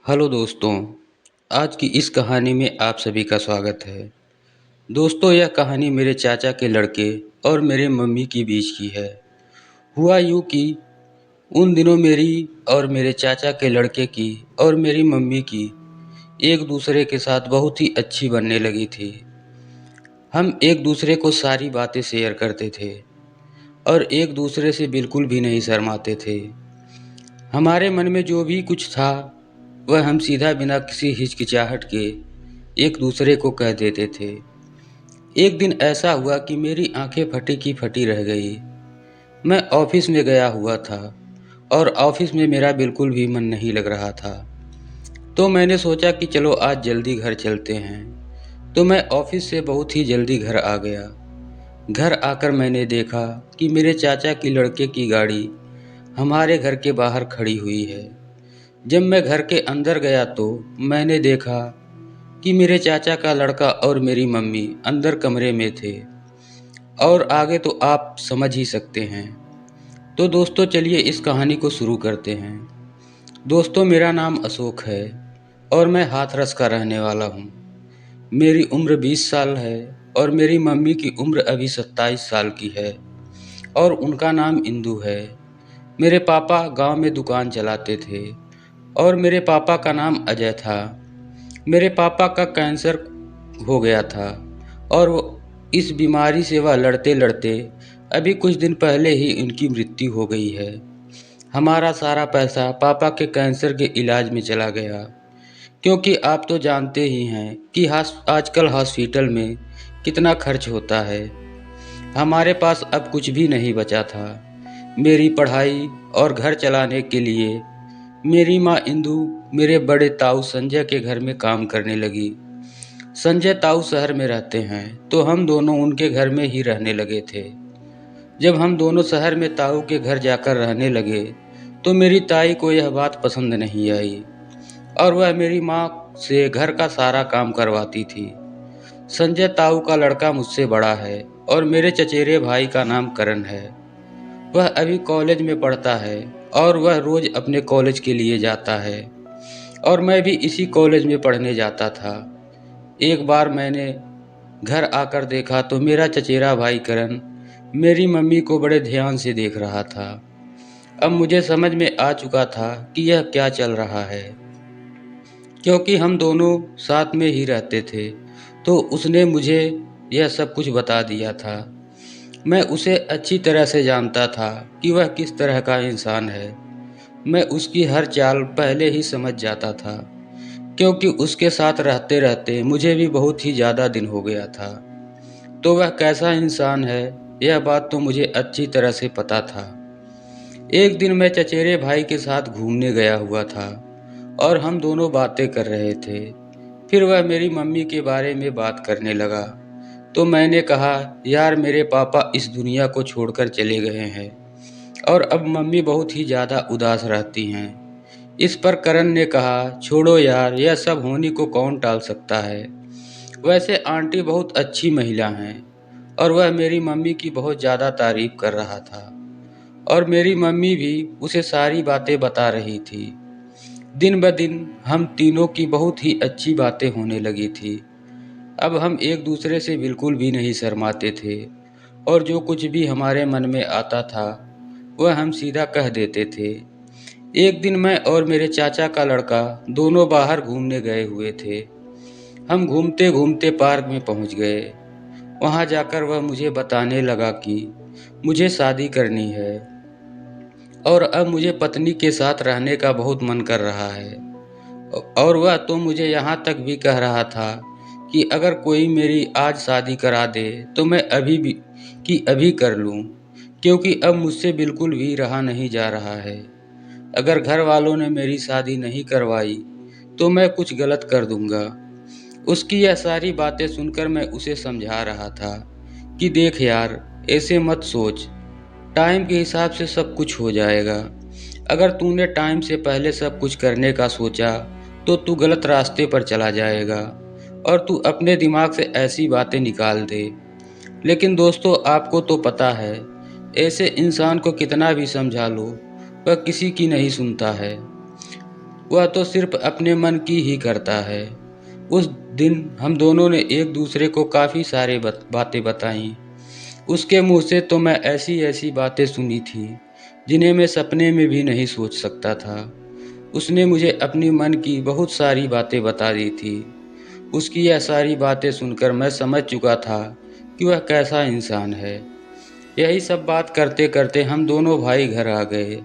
Hello दोस्तों, आज की इस कहानी में आप सभी का स्वागत है। दोस्तों, यह कहानी मेरे चाचा के लड़के और मेरे मम्मी के बीच की है। हुआ यूँ कि उन दिनों मेरी और मेरे चाचा के लड़के की और मेरी मम्मी की एक दूसरे के साथ बहुत ही अच्छी बनने लगी थी। हम एक दूसरे को सारी बातें शेयर करते थे और एक दूसरे से बिल्कुल भी नहीं शर्माते थे। हमारे मन में जो भी कुछ था वह हम सीधा बिना किसी हिचकिचाहट के एक दूसरे को कह देते थे। एक दिन ऐसा हुआ कि मेरी आंखें फटी की फटी रह गई। मैं ऑफिस में गया हुआ था और ऑफिस में मेरा बिल्कुल भी मन नहीं लग रहा था। तो मैंने सोचा कि चलो आज जल्दी घर चलते हैं। तो मैं ऑफिस से बहुत ही जल्दी घर आ गया। घर आकर मैंने देखा कि मेरे चाचा की लड़के की गाड़ी हमारे घर के बाहर खड़ी हुई है। जब मैं घर के अंदर गया तो मैंने देखा कि मेरे चाचा का लड़का और मेरी मम्मी अंदर कमरे में थे और आगे तो आप समझ ही सकते हैं। तो दोस्तों, चलिए इस कहानी को शुरू करते हैं। दोस्तों, मेरा नाम अशोक है और मैं हाथरस का रहने वाला हूँ। मेरी उम्र 20 साल है और मेरी मम्मी की उम्र अभी 27 साल की है और उनका नाम इंदु है। मेरे पापा गांव में दुकान चलाते थे और मेरे पापा का नाम अजय था। मेरे पापा का कैंसर हो गया था और इस बीमारी से वह लड़ते लड़ते अभी कुछ दिन पहले ही उनकी मृत्यु हो गई है। हमारा सारा पैसा पापा के कैंसर के इलाज में चला गया, क्योंकि आप तो जानते ही हैं कि आजकल हॉस्पिटल में कितना खर्च होता है। हमारे पास अब कुछ भी नहीं बचा था। मेरी पढ़ाई और घर चलाने के लिए मेरी माँ इंदु मेरे बड़े ताऊ संजय के घर में काम करने लगी। संजय ताऊ शहर में रहते हैं तो हम दोनों उनके घर में ही रहने लगे थे। जब हम दोनों शहर में ताऊ के घर जाकर रहने लगे तो मेरी ताई को यह बात पसंद नहीं आई और वह मेरी माँ से घर का सारा काम करवाती थी। संजय ताऊ का लड़का मुझसे बड़ा है और मेरे चचेरे भाई का नाम करण है। वह अभी कॉलेज में पढ़ता है और वह रोज अपने कॉलेज के लिए जाता है और मैं भी इसी कॉलेज में पढ़ने जाता था। एक बार मैंने घर आकर देखा तो मेरा चचेरा भाई करण मेरी मम्मी को बड़े ध्यान से देख रहा था। अब मुझे समझ में आ चुका था कि यह क्या चल रहा है, क्योंकि हम दोनों साथ में ही रहते थे। तो उसने मुझे यह सब कुछ बता दिया था। मैं उसे अच्छी तरह से जानता था कि वह किस तरह का इंसान है। मैं उसकी हर चाल पहले ही समझ जाता था, क्योंकि उसके साथ रहते रहते मुझे भी बहुत ही ज़्यादा दिन हो गया था। तो वह कैसा इंसान है यह बात तो मुझे अच्छी तरह से पता था। एक दिन मैं चचेरे भाई के साथ घूमने गया हुआ था और हम दोनों बातें कर रहे थे। फिर वह मेरी मम्मी के बारे में बात करने लगा। तो मैंने कहा, यार मेरे पापा इस दुनिया को छोड़कर चले गए हैं और अब मम्मी बहुत ही ज़्यादा उदास रहती हैं। इस पर करण ने कहा, छोड़ो यार, यह सब होने को कौन टाल सकता है। वैसे आंटी बहुत अच्छी महिला हैं। और वह मेरी मम्मी की बहुत ज़्यादा तारीफ कर रहा था और मेरी मम्मी भी उसे सारी बातें बता रही थी। दिन ब दिन हम तीनों की बहुत ही अच्छी बातें होने लगी थी। अब हम एक दूसरे से बिल्कुल भी नहीं शर्माते थे और जो कुछ भी हमारे मन में आता था वह हम सीधा कह देते थे। एक दिन मैं और मेरे चाचा का लड़का दोनों बाहर घूमने गए हुए थे। हम घूमते घूमते पार्क में पहुंच गए। वहां जाकर वह मुझे बताने लगा कि मुझे शादी करनी है और अब मुझे पत्नी के साथ रहने का बहुत मन कर रहा है। और वह तो मुझे यहाँ तक भी कह रहा था कि अगर कोई मेरी आज शादी करा दे तो मैं अभी कर लूँ, क्योंकि अब मुझसे बिल्कुल भी रहा नहीं जा रहा है। अगर घर वालों ने मेरी शादी नहीं करवाई तो मैं कुछ गलत कर दूंगा। उसकी यह सारी बातें सुनकर मैं उसे समझा रहा था कि देख यार, ऐसे मत सोच, टाइम के हिसाब से सब कुछ हो जाएगा। अगर तूने टाइम से पहले सब कुछ करने का सोचा तो तू गलत रास्ते पर चला जाएगा और तू अपने दिमाग से ऐसी बातें निकाल दे। लेकिन दोस्तों, आपको तो पता है, ऐसे इंसान को कितना भी समझा लो वह किसी की नहीं सुनता है। वह तो सिर्फ अपने मन की ही करता है। उस दिन हम दोनों ने एक दूसरे को काफ़ी सारे बातें बताईं। उसके मुंह से तो मैं ऐसी ऐसी बातें सुनी थी जिन्हें मैं सपने में भी नहीं सोच सकता था। उसने मुझे अपनी मन की बहुत सारी बातें बता दी थी। उसकी यह सारी बातें सुनकर मैं समझ चुका था कि वह कैसा इंसान है। यही सब बात करते करते हम दोनों भाई घर आ गए।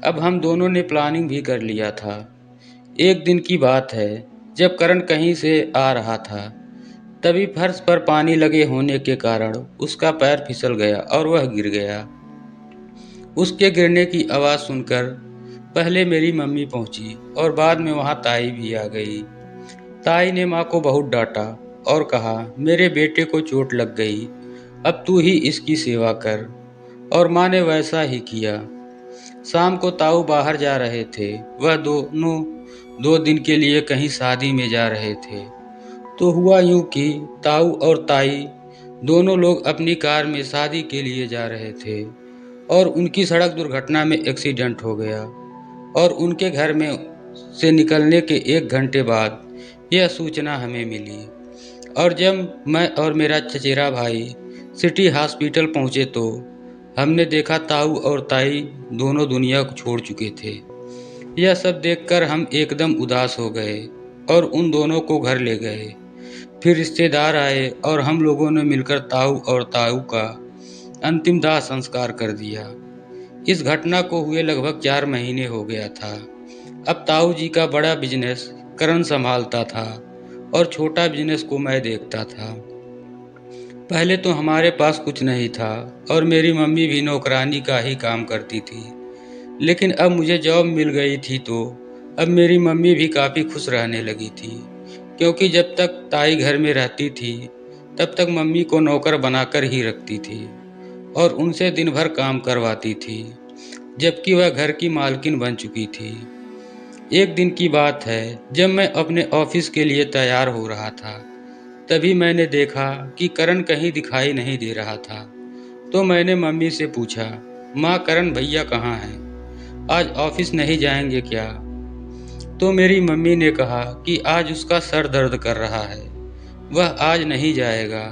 अब हम दोनों ने प्लानिंग भी कर लिया था। एक दिन की बात है, जब करण कहीं से आ रहा था, तभी फर्श पर पानी लगे होने के कारण उसका पैर फिसल गया और वह गिर गया। उसके गिरने की आवाज़ सुनकर पहले मेरी मम्मी पहुंची और बाद में वहां ताई भी आ गई। ताई ने माँ को बहुत डांटा और कहा, मेरे बेटे को चोट लग गई, अब तू ही इसकी सेवा कर। और माँ ने वैसा ही किया। शाम को ताऊ बाहर जा रहे थे। वह दोनों 2 दिन के लिए कहीं शादी में जा रहे थे। तो हुआ यूं कि ताऊ और ताई दोनों लोग अपनी कार में शादी के लिए जा रहे थे और उनकी सड़क दुर्घटना में एक्सीडेंट हो गया। और उनके घर में से निकलने के 1 घंटे बाद यह सूचना हमें मिली। और जब मैं और मेरा चचेरा भाई सिटी हॉस्पिटल पहुंचे तो हमने देखा ताऊ और ताई दोनों दुनिया को छोड़ चुके थे। यह सब देखकर हम एकदम उदास हो गए और उन दोनों को घर ले गए। फिर रिश्तेदार आए और हम लोगों ने मिलकर ताऊ और ताऊ का अंतिम दाह संस्कार कर दिया। इस घटना को हुए लगभग 4 महीने हो गया था। अब ताऊ जी का बड़ा बिजनेस करण संभालता था और छोटा बिजनेस को मैं देखता था। पहले तो हमारे पास कुछ नहीं था और मेरी मम्मी भी नौकरानी का ही काम करती थी। लेकिन अब मुझे जॉब मिल गई थी तो अब मेरी मम्मी भी काफ़ी खुश रहने लगी थी, क्योंकि जब तक ताई घर में रहती थी तब तक मम्मी को नौकर बनाकर ही रखती थी और उनसे दिन भर काम करवाती थी, जबकि वह घर की मालकिन बन चुकी थी। एक दिन की बात है, जब मैं अपने ऑफिस के लिए तैयार हो रहा था, तभी मैंने देखा कि करण कहीं दिखाई नहीं दे रहा था। तो मैंने मम्मी से पूछा, माँ करण भैया कहाँ हैं? आज ऑफिस नहीं जाएंगे क्या? तो मेरी मम्मी ने कहा कि आज उसका सर दर्द कर रहा है, वह आज नहीं जाएगा।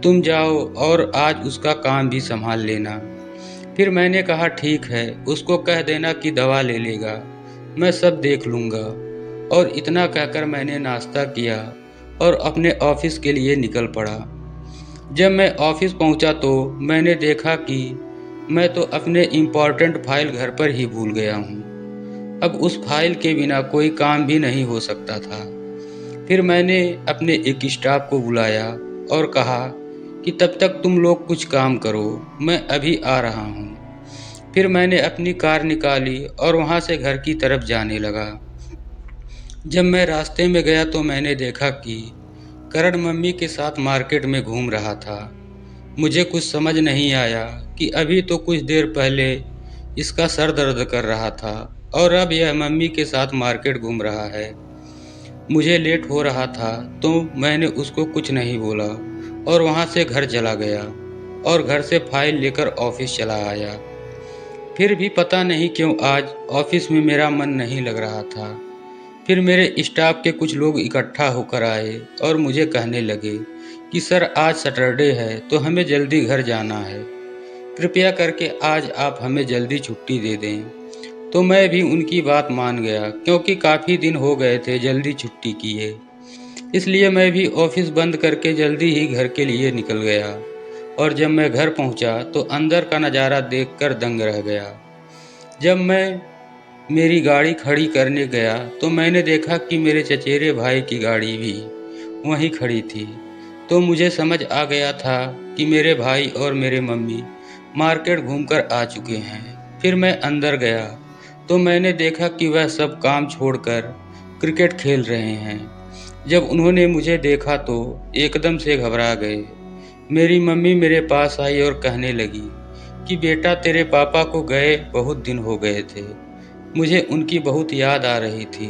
तुम जाओ और आज उसका काम भी संभाल लेना। फिर मैंने कहा ठीक है, उसको कह देना कि दवा ले लेगा, मैं सब देख लूँगा। और इतना कहकर मैंने नाश्ता किया और अपने ऑफिस के लिए निकल पड़ा। जब मैं ऑफिस पहुंचा तो मैंने देखा कि मैं तो अपने इम्पोर्टेंट फाइल घर पर ही भूल गया हूं। अब उस फाइल के बिना कोई काम भी नहीं हो सकता था। फिर मैंने अपने एक स्टाफ को बुलाया और कहा कि तब तक तुम लोग कुछ काम करो, मैं अभी आ रहा हूँ। फिर मैंने अपनी कार निकाली और वहाँ से घर की तरफ जाने लगा। जब मैं रास्ते में गया तो मैंने देखा कि करण मम्मी के साथ मार्केट में घूम रहा था। मुझे कुछ समझ नहीं आया कि अभी तो कुछ देर पहले इसका सर दर्द कर रहा था और अब यह मम्मी के साथ मार्केट घूम रहा है। मुझे लेट हो रहा था तो मैंने उसको कुछ नहीं बोला और वहाँ से घर चला गया और घर से फाइल लेकर ऑफिस चला आया। फिर भी पता नहीं क्यों आज ऑफिस में मेरा मन नहीं लग रहा था। फिर मेरे स्टाफ के कुछ लोग इकट्ठा होकर आए और मुझे कहने लगे कि सर आज सैटरडे है तो हमें जल्दी घर जाना है, कृपया करके आज आप हमें जल्दी छुट्टी दे दें। तो मैं भी उनकी बात मान गया, क्योंकि काफ़ी दिन हो गए थे जल्दी छुट्टी किए। इसलिए मैं भी ऑफिस बंद करके जल्दी ही घर के लिए निकल गया। और जब मैं घर पहुंचा तो अंदर का नज़ारा देखकर दंग रह गया। जब मैं मेरी गाड़ी खड़ी करने गया तो मैंने देखा कि मेरे चचेरे भाई की गाड़ी भी वहीं खड़ी थी। तो मुझे समझ आ गया था कि मेरे भाई और मेरे मम्मी मार्केट घूमकर आ चुके हैं। फिर मैं अंदर गया तो मैंने देखा कि वह सब काम छोड़कर क्रिकेट खेल रहे हैं। जब उन्होंने मुझे देखा तो एकदम से घबरा गए। मेरी मम्मी मेरे पास आई और कहने लगी कि बेटा तेरे पापा को गए बहुत दिन हो गए थे, मुझे उनकी बहुत याद आ रही थी,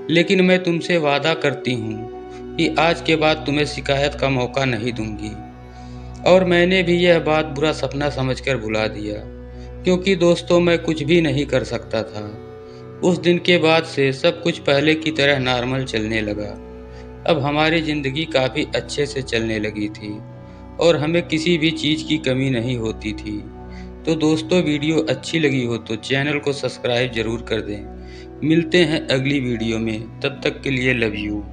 लेकिन मैं तुमसे वादा करती हूँ कि आज के बाद तुम्हें शिकायत का मौका नहीं दूंगी। और मैंने भी यह बात बुरा सपना समझकर भुला दिया, क्योंकि दोस्तों मैं कुछ भी नहीं कर सकता था। उस दिन के बाद से सब कुछ पहले की तरह नॉर्मल चलने लगा। अब हमारी ज़िंदगी काफ़ी अच्छे से चलने लगी थी और हमें किसी भी चीज़ की कमी नहीं होती थी। तो दोस्तों, वीडियो अच्छी लगी हो तो चैनल को सब्सक्राइब ज़रूर कर दें। मिलते हैं अगली वीडियो में, तब तक के लिए लव यू।